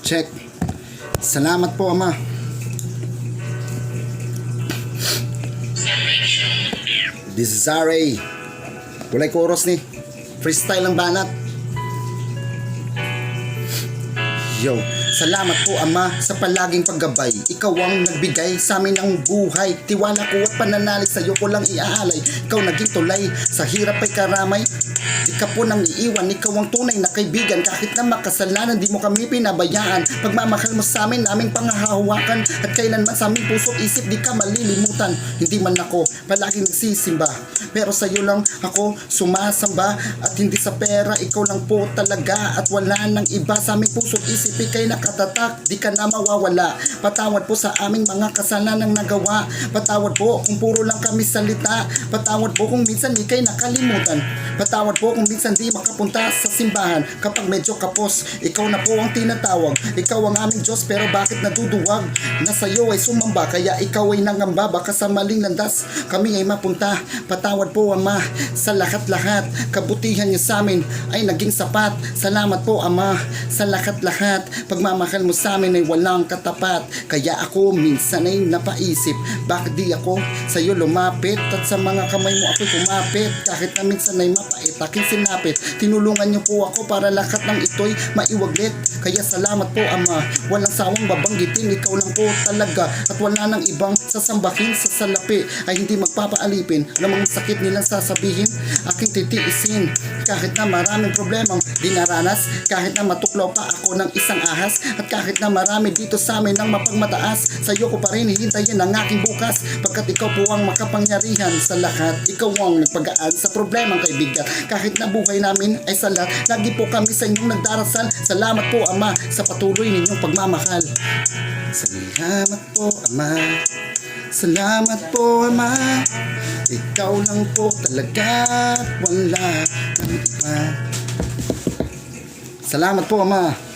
Check. Salamat po, Ama. This is R.A. Walay chorus ni. Freestyle ang banat. Yo, salamat po Ama sa palaging paggabay. Ikaw ang nagbigay sa amin ng buhay. Tiwala ko at pananalig sa'yo ko lang iaalay. Ikaw naging tulay, sa hirap ay karamay. Di ka po nang iiwan, ikaw ang tunay na kaibigan. Kahit na makasalanan, di mo kami pinabayaan. Pagmamahal mo sa amin, aming pangahawakan. At kailanman sa aming puso isip, di ka malilimutan. Hindi man ako palaging nagsisimba, pero sa'yo lang ako sumasamba. At hindi sa pera, ikaw lang po talaga. At wala nang iba sa aming puso isip, ika'y nakatatak, di ka na mawawala. Patawad po sa aming mga kasalanang nagawa. Patawad po kung puro lang kami salita. Patawad po kung minsan ika'y nakalimutan. Patawad po kung minsan di makapunta sa simbahan. Kapag medyo kapos, ikaw na po ang tinatawag. Ikaw ang aming Diyos, pero bakit naduduwag? Na sa'yo ay sumamba, kaya ikaw ay nangamba. Baka sa maling landas kami ay mapunta. Patawad po Ama sa lahat-lahat. Kabutihan niyo sa amin ay naging sapat. Salamat po Ama sa lahat-lahat. Pagmamahal mo sa amin ay walang katapat. Kaya ako minsan ay napaisip, bakit di ako sa'yo lumapit? At sa mga kamay mo ako'y kumapit. Kahit na minsan ay mapait, aking sinapit. Tinulungan niyo po ako para lahat ng ito'y maiwaglit. Kaya salamat po Ama, walang sawang babanggitin. Ikaw lang po talaga, at wala nang ibang sasambahin. Sa salapi ay hindi magpapaalipin. Anong mga sakit nilang sasabihin, aking titiisin. Kahit na maraming problemang dinaranas, kahit na matuklaw pa ako ng isang ahas, at kahit na marami dito sa amin ng mapagmataas, sa'yo ko pa rin hihintayin ang aking bukas. Pagkat ikaw po ang makapangyarihan sa lahat. Ikaw ang nagpagaan sa problemang kaibigan. Kahit na buhay namin ay salat, lagi po kami sa inyong nagdarasal. Salamat po Ama sa patuloy ninyong pagmamahal. Salamat po Ama. Salamat po Ama. Ikaw lang po talaga at wala ng iba. Salamat po Ama.